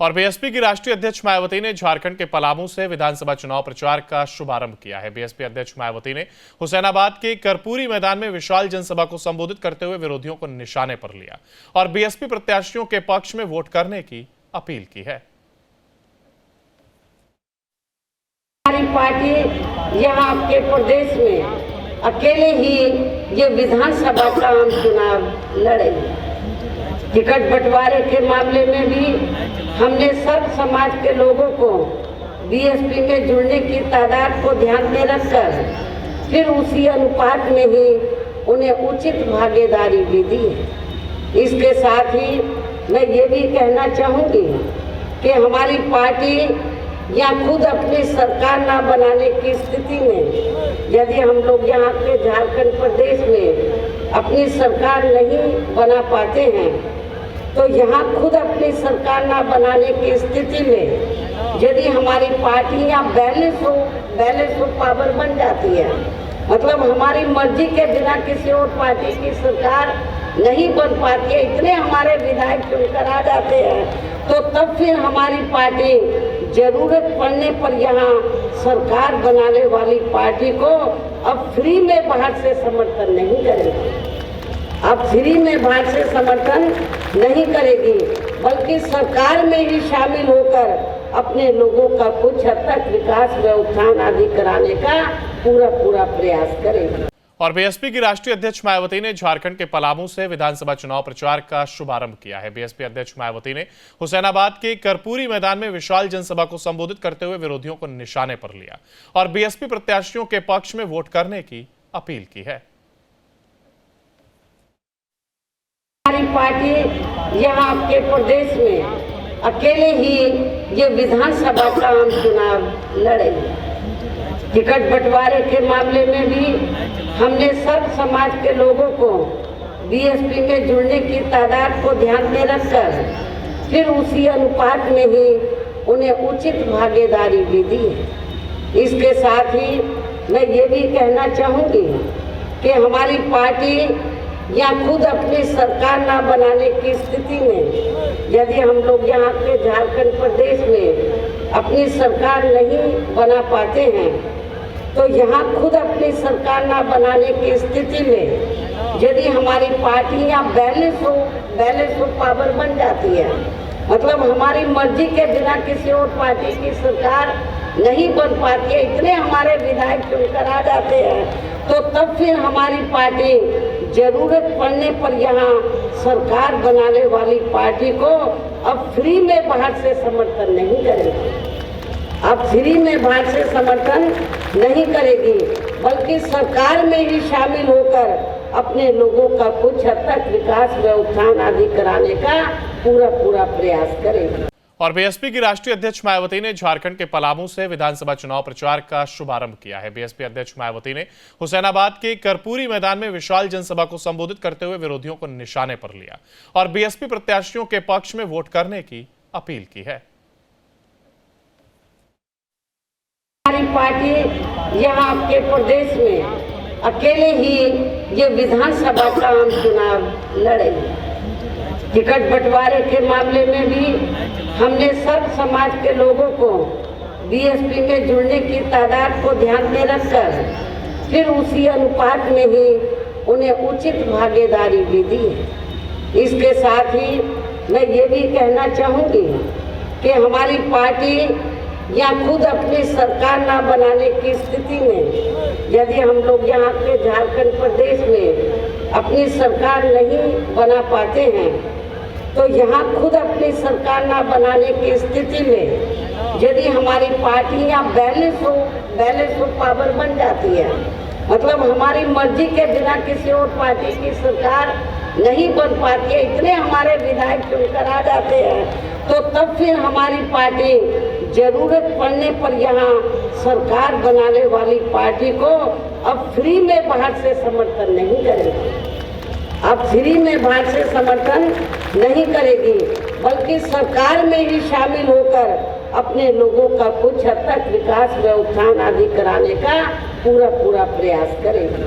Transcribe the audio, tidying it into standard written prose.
और बीएसपी की राष्ट्रीय अध्यक्ष मायावती ने झारखंड के पलामू से विधानसभा चुनाव प्रचार का शुभारंभ किया है। बीएसपी अध्यक्ष मायावती ने हुसैनाबाद के करपूरी मैदान में विशाल जनसभा को संबोधित करते हुए विरोधियों को निशाने पर लिया और बीएसपी प्रत्याशियों के पक्ष में वोट करने की अपील की है। हमारी पार्टी यहाँ आपके प्रदेश में अकेले ही ये विधानसभा का आम चुनाव लड़ेगी। टिकट बंटवारे के मामले में भी हमने सब समाज के लोगों को बीएसपी में जुड़ने की तादाद को ध्यान में रखकर फिर उसी अनुपात में ही उन्हें उचित भागीदारी भी दी है। इसके साथ ही मैं ये भी कहना चाहूँगी कि हमारी पार्टी या खुद अपनी सरकार ना बनाने की स्थिति में यदि हम लोग यहाँ के झारखंड प्रदेश में अपनी सरकार नहीं बना पाते हैं तो यहाँ खुद अपनी सरकार ना बनाने की स्थिति में यदि हमारी पार्टियाँ बैलेंस ऑफ पावर बन जाती है, मतलब हमारी मर्जी के बिना किसी और पार्टी की सरकार नहीं बन पाती है, इतने हमारे विधायक चुनकर आ जाते हैं तो तब फिर हमारी पार्टी जरूरत पड़ने पर यहाँ सरकार बनाने वाली पार्टी को अब फ्री में बाहर से समर्थन नहीं करेगी। अब फ्री में बाहर से समर्थन नहीं करेगी बल्कि सरकार में ही शामिल होकर अपने लोगों का कुछ हद तक विकास व उत्थान आदि कराने का पूरा प्रयास करेगी। और बीएसपी की राष्ट्रीय अध्यक्ष मायावती ने झारखंड के पलामू से विधानसभा चुनाव प्रचार का शुभारंभ किया है। बीएसपी अध्यक्ष मायावती ने हुसैनाबाद के करपूरी मैदान में विशाल जनसभा को संबोधित करते हुए विरोधियों को निशाने पर लिया और बीएसपी प्रत्याशियों के पक्ष में वोट करने की अपील की है। हमारी पार्टी यहाँ आपके प्रदेश में अकेले ही ये विधानसभा का आम चुनाव लड़ेगी। टिकट बंटवारे के मामले में भी हमने सब समाज के लोगों को बीएसपी में जुड़ने की तादाद को ध्यान में रखकर फिर उसी अनुपात में ही उन्हें उचित भागीदारी भी दी है। इसके साथ ही मैं ये भी कहना चाहूँगी कि हमारी पार्टी या खुद अपनी सरकार ना बनाने की स्थिति में यदि हम लोग यहाँ के झारखंड प्रदेश में अपनी सरकार नहीं बना पाते हैं तो यहाँ खुद अपनी सरकार ना बनाने की स्थिति में यदि हमारी पार्टियाँ बैलेंस ऑफ पावर बन जाती है, मतलब हमारी मर्जी के बिना किसी और पार्टी की सरकार नहीं बन पाती है, इतने हमारे विधायक चुनकर आ जाते हैं तो तब फिर हमारी पार्टी जरूरत पड़ने पर यहाँ सरकार बनाने वाली पार्टी को अब फ्री में बाहर से समर्थन नहीं करेगी। अब फ्री में बाहर से समर्थन नहीं करेगी बल्कि सरकार में ही शामिल होकर अपने लोगों का कुछ हद तक विकास व उत्थान आदि कराने का पूरा प्रयास करेगी। और बीएसपी की राष्ट्रीय अध्यक्ष मायावती ने झारखंड के पलामू से विधानसभा चुनाव प्रचार का शुभारंभ किया है। बीएसपी अध्यक्ष मायावती ने हुसैनाबाद के करपूरी मैदान में विशाल जनसभा को संबोधित करते हुए विरोधियों को निशाने पर लिया और बीएसपी प्रत्याशियों के पक्ष में वोट करने की अपील की है। हमारी पार्टी यहाँ आपके प्रदेश में अकेले ही ये विधानसभा का आम चुनाव लड़ेगी। टिकट बंटवारे के मामले में भी हमने सब समाज के लोगों को बीएसपी में जुड़ने की तादाद को ध्यान में रखकर फिर उसी अनुपात में ही उन्हें उचित भागीदारी भी दी है। इसके साथ ही मैं ये भी कहना चाहूँगी कि हमारी पार्टी या खुद अपनी सरकार ना बनाने की स्थिति में यदि हम लोग यहाँ के झारखंड प्रदेश में अपनी सरकार नहीं बना पाते हैं तो यहाँ खुद अपनी सरकार ना बनाने की स्थिति में यदि हमारी पार्टियाँ बैलेंस ऑफ पावर बन जाती है, मतलब हमारी मर्जी के बिना किसी और पार्टी की सरकार नहीं बन पाती है, इतने हमारे विधायक चुनकर आ जाते हैं तो तब फिर हमारी पार्टी जरूरत पड़ने पर यहाँ सरकार बनाने वाली पार्टी को अब फ्री में बाहर से समर्थन नहीं करेगी। अब फ्री में बाहर से समर्थन नहीं करेगी बल्कि सरकार में ही शामिल होकर अपने लोगों का कुछ हद तक विकास व उत्थान आदि कराने का पूरा प्रयास करेगी।